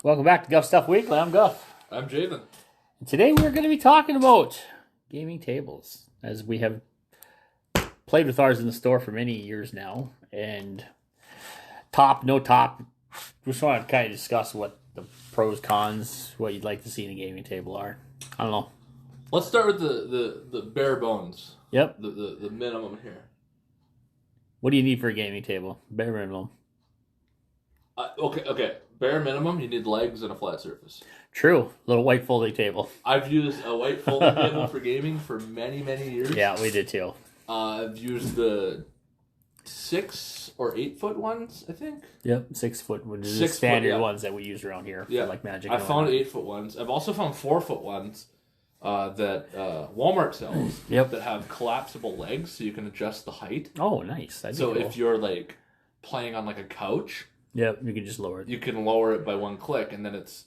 Welcome back to Guff Stuff Weekly. I'm Guff. I'm Javen. And today we're going to be talking about gaming tables, as we have played with ours in the store for many years now. And top, no top, we just want to kind of discuss what the pros, cons, what you'd like to see in a gaming table are. I don't know. Let's start with the bare bones. Yep. The minimum here. What do you need for a gaming table? Bare minimum. Okay. Bare minimum, you need legs and a flat surface. True. Little white folding table. I've used a white folding table for gaming for many, many years. Yeah, we did too. I've used the 6 or 8 foot ones, I think. Yep, 6 foot, which is the standard ones that we use around here. Yeah, for like Magic. I found 8 foot ones. I've also found 4 foot ones that Walmart sells. Yep. That have collapsible legs, so you can adjust the height. Oh, nice. That'd be so cool. if you're like playing on like a couch. Yep, you can just lower it. You can lower it by one click, and then it's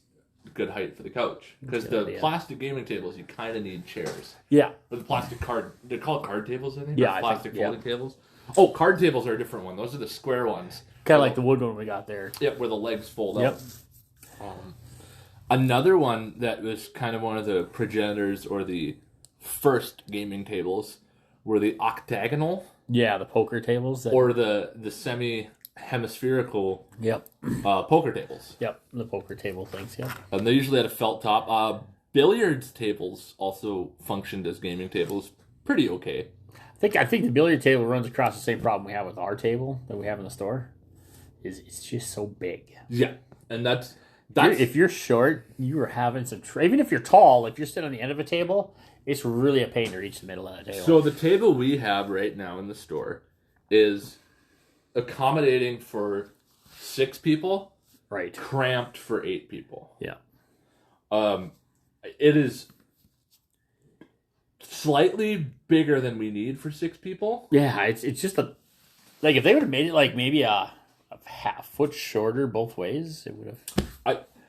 good height for the couch. Because the plastic gaming tables, you kind of need chairs. Yeah. Or the plastic card... They're called card tables, I think? Yeah, or plastic folding tables. Oh, card tables are a different one. Those are the square ones. Kind of like the wood one we got there. Yep, where the legs fold out. Another one that was kind of one of the progenitors or the first gaming tables were the octagonal. Yeah, the poker tables. Or the semi-hemispherical poker tables. Yep, the poker table things, yep. And they usually had a felt top. Billiards tables also functioned as gaming tables. Pretty okay. I think the billiard table runs across the same problem we have with our table that we have in the store. It's just so big. Yeah, and that's if you're short, you are having some even if you're tall, if you're sitting on the end of a table, it's really a pain to reach the middle of the table. So the table we have right now in the store is accommodating for 6 people, right? Cramped for 8 people. Yeah. It is slightly bigger than we need for 6 people. Yeah, it's just if they would have made it like maybe a half foot shorter both ways, it would have.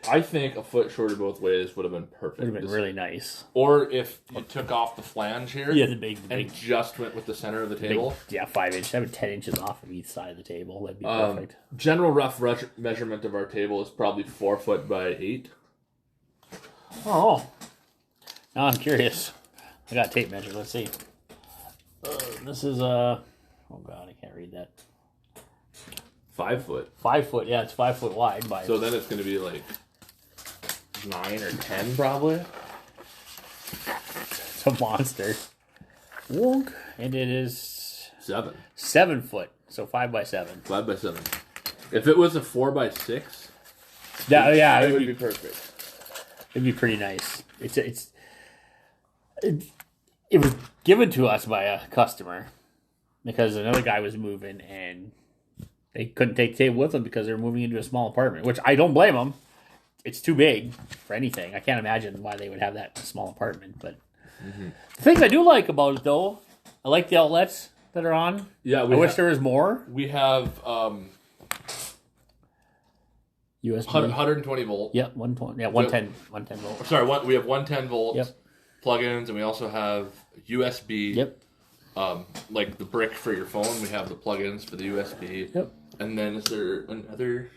I think a foot shorter both ways would have been perfect. Would have been really nice. Or if you took off the flange here, the big, and just went with the center of the table. 5 inches. I would 10 inches off of each side of the table. That'd be perfect. General rough measurement of our table is probably 4 foot by 8. Oh, now I'm curious. I got a tape measure. Let's see. This is oh god, I can't read that. 5 foot. 5 foot. Yeah, it's 5 foot wide. So then it's going to be like 9 or 10 probably. It's a monster. Wonk. And it is 7. 7 foot. So 5 by 7. 5 by 7. If it was a 4 by 6, it would be perfect. It'd be pretty nice. It was given to us by a customer because another guy was moving and they couldn't take the table with them because they were moving into a small apartment, which I don't blame them. It's too big for anything. I can't imagine why they would have that small apartment. But the things I do like about it, though, I like the outlets that are on. Yeah, I wish there was more. We have USB 120 volt. Yep, 120. Yeah, 110 volt. Sorry, we have 110 volt Yep. plugins, and we also have USB. Yep. Like the brick for your phone, we have the plugins for the USB. Yep. And then is there another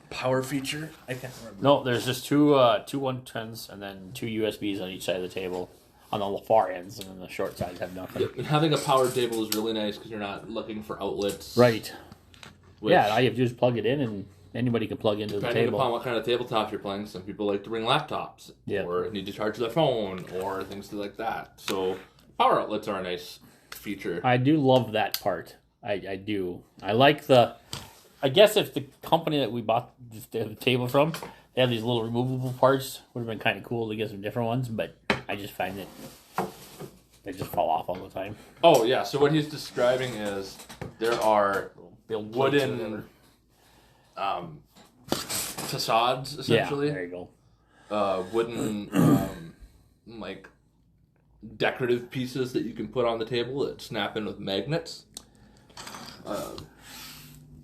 power feature? I can't remember. No, there's just two 110s and then 2 USBs on each side of the table on the far ends, and then the short sides have nothing. Yep. And having a power table is really nice because you're not looking for outlets. Right. Yeah, all you have to do is plug it in, and anybody can plug into the Depending table. upon what kind of tabletop you're playing, some people like to bring laptops or need to charge their phone or things like that. So power outlets are a nice feature. I do love that part. I do. I like I guess if the company that we bought the table from, they have these little removable parts, would have been kind of cool to get some different ones, but I just find that they just fall off all the time. Oh, yeah. So what he's describing is there are wooden facades, essentially. Yeah, there you go. Wooden, like, decorative pieces that you can put on the table that snap in with magnets.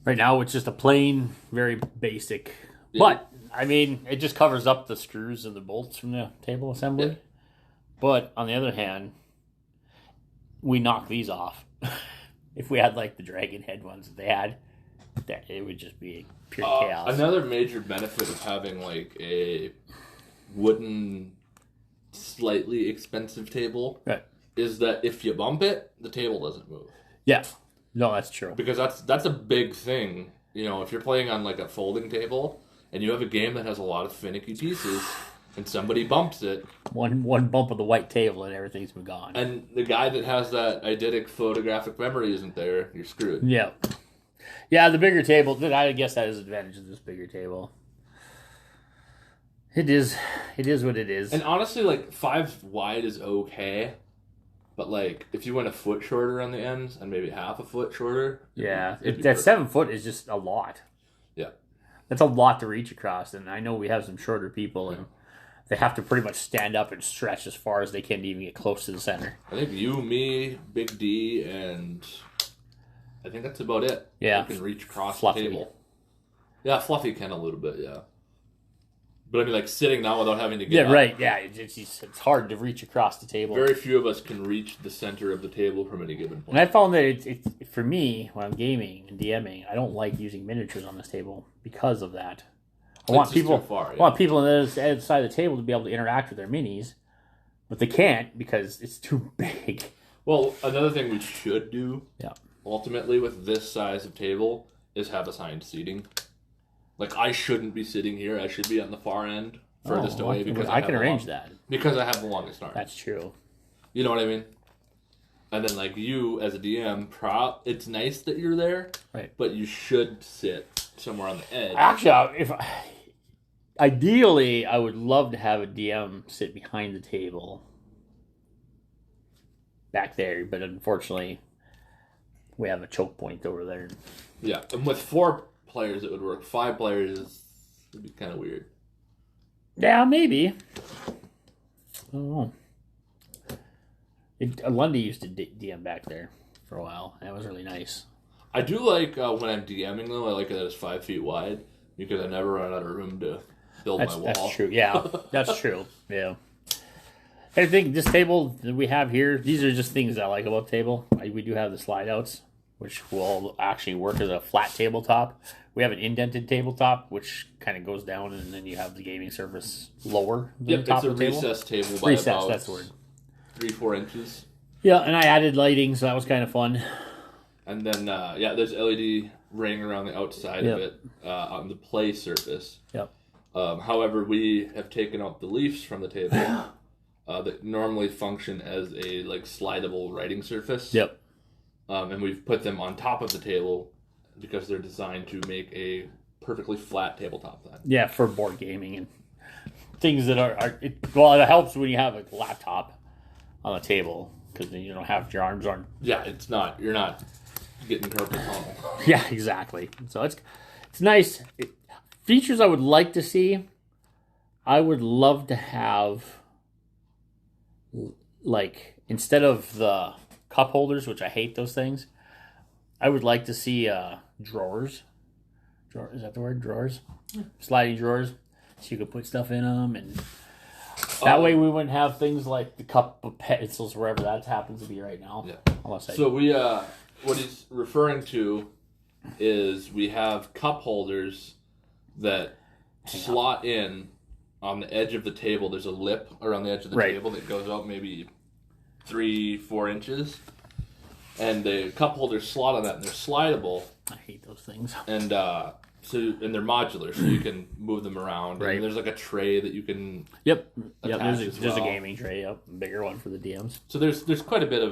Right now, it's just a plain, very basic. Yeah. But, I mean, it just covers up the screws and the bolts from the table assembly. Yeah. But, on the other hand, we knock these off. If we had, like, the dragon head ones that they had, that it would just be pure chaos. Another major benefit of having like a wooden, slightly expensive table is that if you bump it, the table doesn't move. Yeah, no, that's true. Because that's a big thing. You know, if you're playing on like a folding table and you have a game that has a lot of finicky pieces and somebody bumps it, one bump of the white table and everything's been gone. and the guy that has that eidetic photographic memory isn't there, you're screwed. Yeah. Yeah, the bigger table, I guess that is the advantage of this bigger table. It is what it is. And honestly, like 5 wide is okay, but like if you went a foot shorter on the ends and maybe half a foot shorter, that 7 foot is just a lot. Yeah, that's a lot to reach across. And I know we have some shorter people, and they have to pretty much stand up and stretch as far as they can to even get close to the center. I think you, me, Big D, and I think that's about it. Yeah, you can reach across Fluffy. the table. Yeah, Fluffy can a little bit. Yeah. But I mean, like sitting down without having to get up. Right. Yeah, it's hard to reach across the table. Very few of us can reach the center of the table from any given point. And I found that it's for me when I'm gaming and DMing, I don't like using miniatures on this table because of that. I want people on the other side of the table to be able to interact with their minis, but they can't because it's too big. Well, another thing we should do, ultimately with this size of table, is have assigned seating. Like, I shouldn't be sitting here. I should be on the far end, furthest away, because I can arrange that. Because I have the longest arm. That's true. You know what I mean? And then, like, you, as a DM, it's nice that you're there, right? But you should sit somewhere on the edge. Actually, ideally, I would love to have a DM sit behind the table back there, but unfortunately, we have a choke point over there. Yeah, and with 4 players it would work. 5 players would be kind of weird. Yeah, maybe. I don't know. Lundy used to DM back there for a while. That was really nice. I do like when I'm DMing though. I like it that it's 5 feet wide because I never run out of room to build my wall. That's true. Yeah, that's true. Yeah. I think this table that we have here, these are just things I like about the table. We do have the slide outs, which will actually work as a flat tabletop. We have an indented tabletop, which kind of goes down, and then you have the gaming surface lower than the top of the table. It's a recessed table by about that's the word. 3-4 inches. Yeah, and I added lighting, so that was kind of fun. And then, there's LED ring around the outside of it on the play surface. Yep. However, we have taken out the leaves from the table that normally function as a slidable writing surface. Yep. And we've put them on top of the table because they're designed to make a perfectly flat tabletop then. Yeah, for board gaming and things that it helps when you have a laptop on the table because then you don't have your arms on. Yeah, you're not getting carpal tunnel. Yeah, exactly. So it's nice. Features I would like to see, I would love to have, instead of the cup holders, which I hate those things, I would like to see drawers. Is that the word? Drawers? Yeah. Sliding drawers. So you could put stuff in them, and that way we wouldn't have things like the cup of pencils wherever that happens to be right now. Yeah. So what he's referring to is we have cup holders that slot in on the edge of the table. There's a lip around the edge of the table that goes out maybe 3-4 inches. And the cup holders slot on that, and they're slidable. I hate those things. And they're modular, so you can move them around. Right. And there's a tray that you can. Yep. There's a gaming tray. Yep, a bigger one for the DMs. So there's quite a bit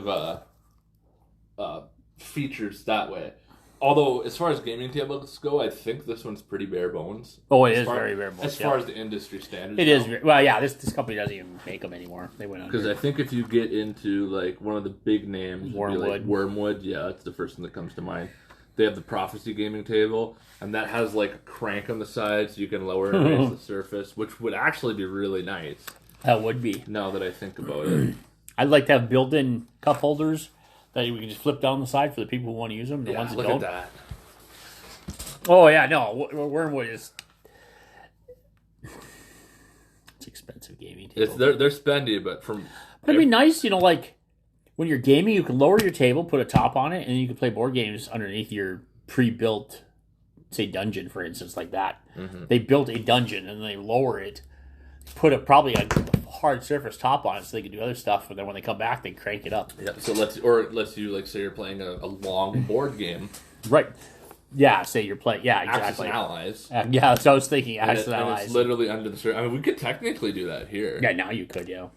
of features that way. Although, as far as gaming tables go, I think this one's pretty bare bones. Oh, it is very bare bones. As far as the industry standards. It is. Well, yeah, this company doesn't even make them anymore. They went under. Because I think if you get into, one of the big names, Wormwood. Yeah, that's the first one that comes to mind. They have the Prophecy gaming table, and that has, a crank on the side so you can lower and raise the surface, which would actually be really nice. That would be. Now that I think about it. I'd like to have built-in cup holders that we can just flip down the side for the people who want to use them. The ones that don't. Look at that. Oh, yeah, no. Wormwood is... It's expensive gaming table. They're spendy, but from... But it'd be nice, when you're gaming, you can lower your table, put a top on it, and then you can play board games underneath your pre-built say dungeon, for instance, like that. Mm-hmm. They built a dungeon and they lower it, put probably a hard surface top on it so they can do other stuff. And then when they come back, they crank it up. Yeah. So let's you like say you're playing a long board game. Right. Yeah. Say you're playing. Yeah. Exactly. Axis and Allies. Yeah. That's what I was thinking. Axis and And Allies. it's literally under the surface. I mean, we could technically do that here. Yeah. Now you could. Yeah.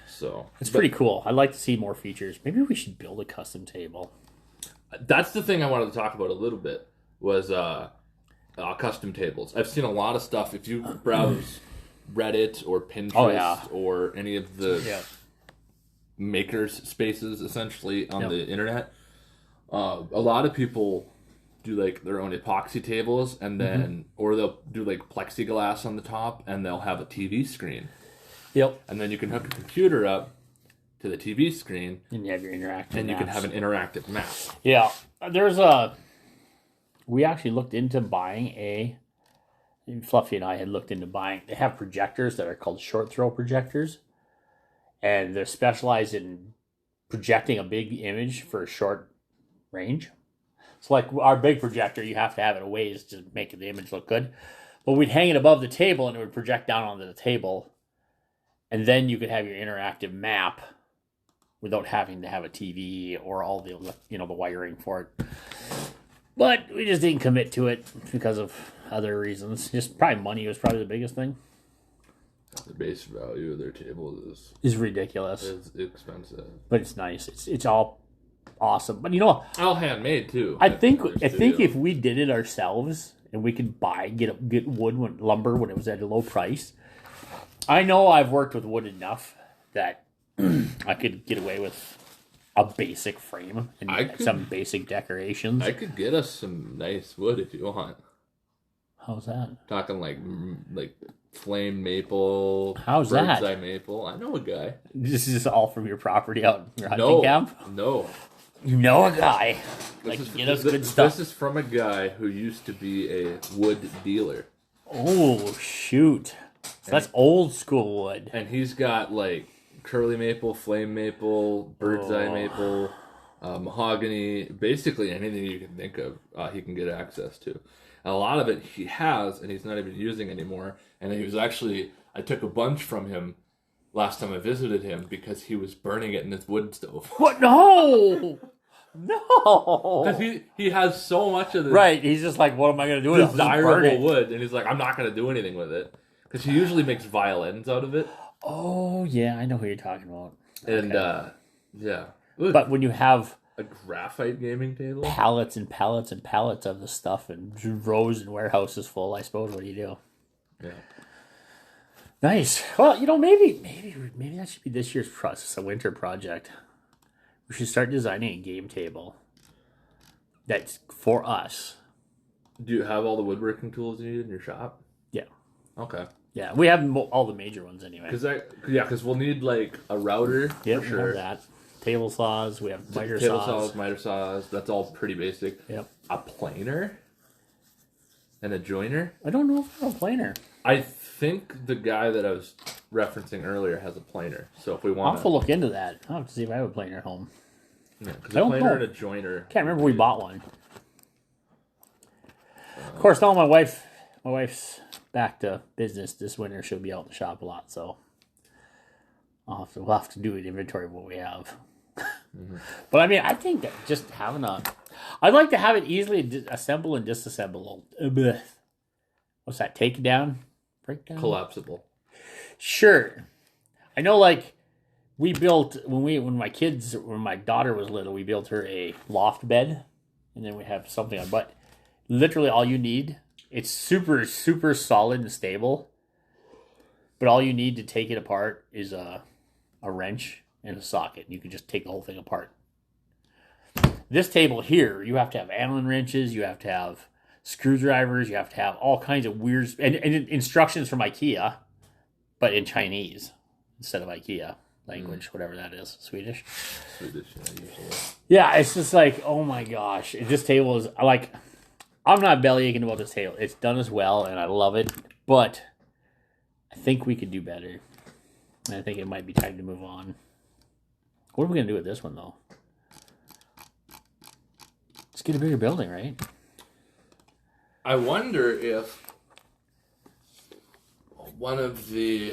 So it's pretty cool. I'd like to see more features. Maybe we should build a custom table. That's the thing I wanted to talk about a little bit was custom tables. I've seen a lot of stuff. If you browse Reddit or Pinterest or any of the makers spaces, essentially on the internet, a lot of people do like their own epoxy tables, and then or they'll do like plexiglass on the top, and they'll have a TV screen. Yep. And then you can hook a computer up to the TV screen, and you have your interactive. And you can have an interactive map. Yeah, we actually looked into buying Fluffy and I had looked into buying. They have projectors that are called short throw projectors, and they're specialized in projecting a big image for a short range. So, like our big projector, you have to have it a ways to make the image look good. But we'd hang it above the table, and it would project down onto the table, and then you could have your interactive map without having to have a TV or all the the wiring for it. But we just didn't commit to it because of other reasons. Just probably money was probably the biggest thing. The base value of their table is ridiculous. It's expensive, but it's nice. It's all awesome. But all handmade too. I think if we did it ourselves and we could get wood lumber when it was at a low price. I know I've worked with wood enough that I could get away with a basic frame and some basic decorations. I could get us some nice wood if you want. How's that? Talking like flame maple. How's that? Bird's eye maple. I know a guy. This is all from your property out in your hunting camp? No. You know a guy. Get us good stuff. This is from a guy who used to be a wood dealer. Oh, shoot. So that's old school wood. And he's got like curly maple, flame maple, bird's eye maple, mahogany, basically anything you can think of, he can get access to. And a lot of it he has, and he's not even using anymore. And he was actually, I took a bunch from him last time I visited him because he was burning it in his wood stove. What? No! No! Because he has so much of this. Right, he's just like, what am I going to do with it? Desirable wood. And he's like, I'm not going to do anything with it. Because he usually makes violins out of it. Oh, yeah, I know who you're talking about. And, yeah. But when you have a graphite gaming table, pallets and pallets and pallets of the stuff and rows and warehouses full, I suppose, what do you do? Yeah. Nice. Well, maybe that should be this year's process, a winter project. We should start designing a game table that's for us. Do you have all the woodworking tools you need in your shop? Yeah. Okay. Yeah, we have all the major ones anyway. Because we'll need like a router. Yep, for sure. We have that. Table saws. We have miter saws. That's all pretty basic. Yep. A planer and a joiner. I don't know if I have a planer. I think the guy that I was referencing earlier has a planer. So if we want, I'll have to look into that. I'll have to see if I have a planer at home. Yeah, because a planer and a joiner. Can't remember we bought one. Of course, now my wife's back to business this winter. She'll be out in the shop a lot, so we'll have to do an inventory of what we have. Mm-hmm. But I mean, I think that just having I'd like to have it easily assemble and disassemble. What's that? Take it down? Break down? Collapsible. Sure. I know, like, we built, when my daughter was little, we built her a loft bed, and then we have something on, but literally all you need, it's super, super solid and stable, but all you need to take it apart is a wrench and a socket. You can just take the whole thing apart. This table here, you have to have Allen wrenches, you have to have screwdrivers, you have to have all kinds of weird, and instructions from IKEA, but in Chinese instead of IKEA language, whatever that is. Swedish, yeah, usually. Yeah, it's just like, oh my gosh. This table is, like, I'm not belly aching about this table. It's done as well, and I love it, but I think we could do better. And I think it might be time to move on. What are we going to do with this one, though? Let's get a bigger building, right? I wonder if one of the...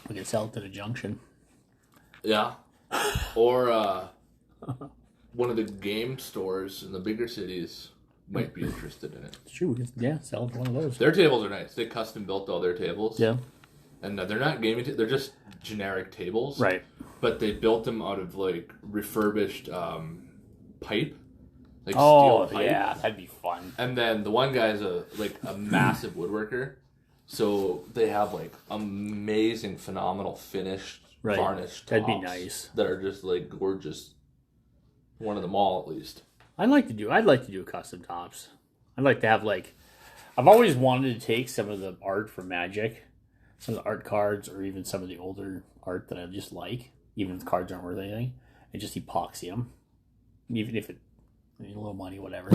We can sell it to the Junction. Yeah. Or one of the game stores in the bigger cities might be interested in it. Sure, we can sell it to one of those. Their tables are nice. They custom built all their tables. Yeah. And they're not gaming they're just generic tables. Right. But they built them out of like refurbished pipe. Like Oh, steel pipe. yeah, that'd be fun. And then the one guy's a massive woodworker. So they have like amazing, phenomenal finished, varnished tops. That'd be nice. That are just like gorgeous. One of them all, at least. I'd like to do custom tops. I'd like to have like, I've always wanted to take some of the art from Magic, some of the art cards, or even some of the older art that I just like, even if the cards aren't worth anything, and just epoxy them, even if it, a little money, whatever.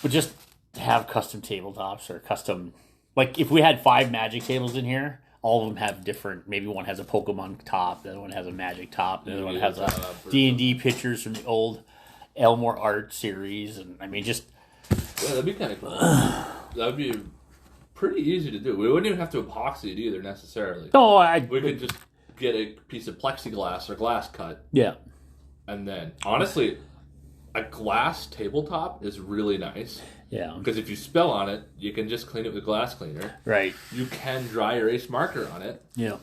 But just to have custom tabletops or custom, like if we had 5 Magic tables in here, all of them have different. Maybe one has a Pokemon top, the other one has a Magic top, the other one has a D&D pictures from the old Elmore art series, and I mean just. Yeah, that'd be kind of cool. That would be pretty easy to do. We wouldn't even have to epoxy it either necessarily. No, we could just get a piece of plexiglass or glass cut. Yeah. And then, honestly, a glass tabletop is really nice. Yeah. Because if you spill on it, you can just clean it with glass cleaner. Right. You can dry erase marker on it. Yeah.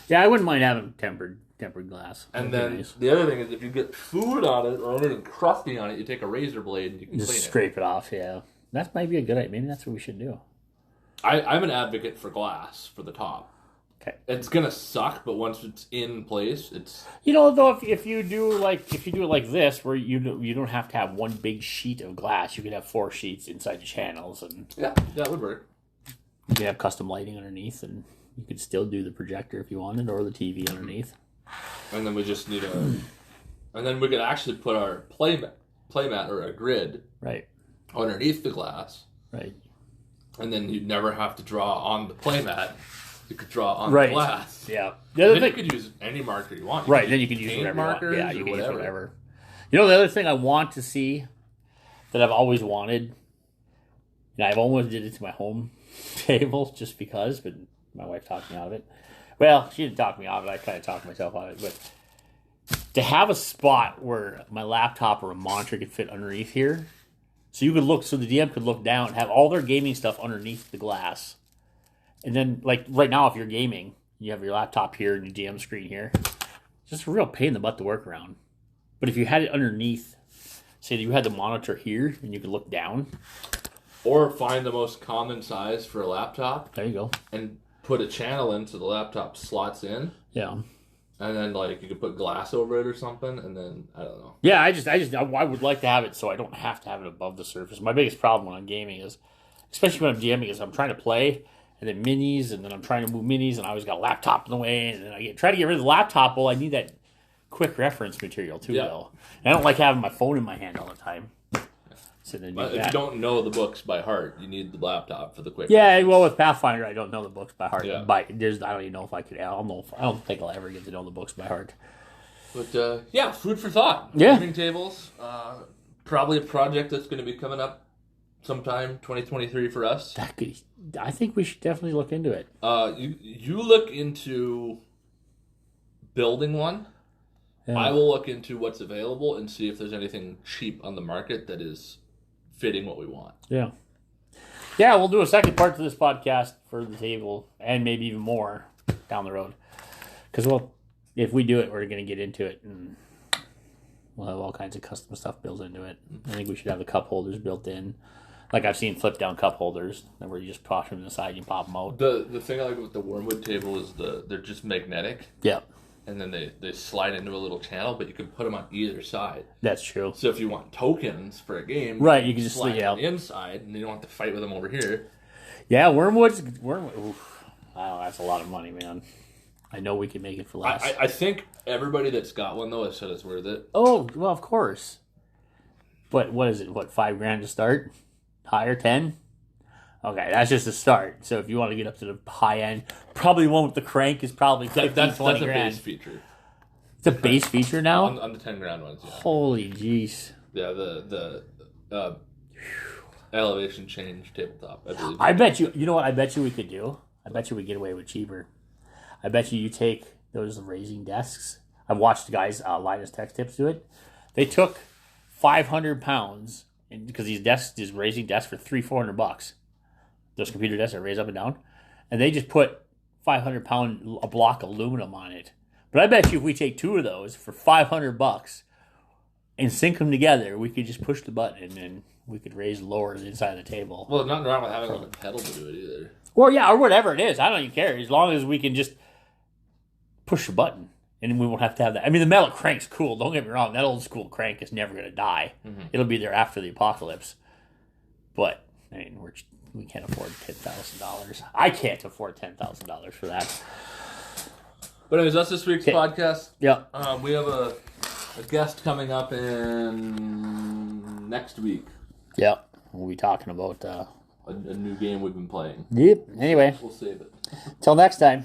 Yeah, I wouldn't mind having tempered glass. And then the other thing is if you get food on it or anything crusty on it, you take a razor blade and you can just clean it. Scrape it off, yeah. That might be a good idea. Maybe that's what we should do. I'm an advocate for glass for the top. Okay. It's gonna suck, but once it's in place, it's... You know, though, if you do it like this, where you don't have to have one big sheet of glass, you could have 4 sheets inside the channels, and yeah, that would work. You could have custom lighting underneath, and you could still do the projector if you wanted, or the TV underneath. And then we just need and then we could actually put our playmat or a grid right underneath the glass. Right. And then you'd never have to draw on the playmat. You could draw on the glass. Yeah. Then you could use any marker you want. Then you can use whatever markers. You want. Yeah, you can use whatever. You know, the other thing I want to see that I've always wanted, and I've almost did it to my home table just because, but my wife talked me out of it. Well, she didn't talk me out of it. I kind of talked myself out of it. But to have a spot where my laptop or a monitor could fit underneath here, so the DM could look down, have all their gaming stuff underneath the glass. And then, like, right now, if you're gaming, you have your laptop here and your DM screen here. It's just a real pain in the butt to work around. But if you had it underneath, say that you had the monitor here and you could look down. Or find the most common size for a laptop. There you go. And put a channel in so the laptop slots in. Yeah. And then, like, you could put glass over it or something, and then, I don't know. Yeah, I would like to have it so I don't have to have it above the surface. My biggest problem when I'm gaming is, especially when I'm DMing, is I'm trying to play, and then minis, and then I'm trying to move minis, and I always got a laptop in the way, and then try to get rid of the laptop. Well, I need that quick reference material, too, though. And I don't like having my phone in my hand all the time. But if you don't know the books by heart, you need the laptop for the quick. Yeah, well, with Pathfinder, I don't know the books by heart. Yeah. I don't even know if I could. I don't think I'll ever get to know the books by heart. But yeah, food for thought. Yeah, gaming tables. Probably a project that's going to be coming up sometime 2023 for us. I think we should definitely look into it. You look into building one. Yeah. I will look into what's available and see if there's anything cheap on the market that is fitting what we want. Yeah. Yeah, we'll do a second part to this podcast for the table and maybe even more down the road. Because, if we do it, we're going to get into it and we'll have all kinds of custom stuff built into it. I think we should have the cup holders built in. Like I've seen flip down cup holders where you just toss them to the side and you pop them out. The thing I like with the wormwood table is they're just magnetic. Yeah. And then they slide into a little channel, but you can put them on either side. That's true. So if you want tokens for a game, you can just slide on the inside, and you don't have to fight with them over here. Yeah, wormwood. Oof, wow, that's a lot of money, man. I know we can make it for less. I think everybody that's got one though has said it's worth it. Oh well, of course. But what is it? $5,000 to start? Higher 10? Okay, that's just a start. So if you want to get up to the high end, probably one with the crank is probably 15, that's 20 a grand. Base feature. It's a base feature now? On the 10 grand ones, yeah. Holy jeez. Yeah, the elevation change tabletop, I believe. I bet you. You know what? I bet you we could do. I bet you we get away with cheaper. I bet you take those raising desks. I've watched guys, Linus Tech Tips do it. They took 500 pounds, because these desks, these raising desks for $300-400. Those computer desks that raise up and down, and they just put 500-pound a block of aluminum on it. But I bet you if we take 2 of those for $500 and sync them together, we could just push the button and then we could raise lower the inside of the table. Well, nothing wrong with having like a pedal to do it either. Or yeah, or whatever it is. I don't even care. As long as we can just push the button. And we won't have to have that. I mean, the metal crank's cool. Don't get me wrong. That old school crank is never going to die. Mm-hmm. It'll be there after the apocalypse. But, I mean, we can't afford $10,000. I can't afford $10,000 for that. But anyways, that's this week's podcast. Yeah. We have a guest coming up in next week. Yeah. We'll be talking about a new game we've been playing. Yep. Anyway. We'll save it. Till next time.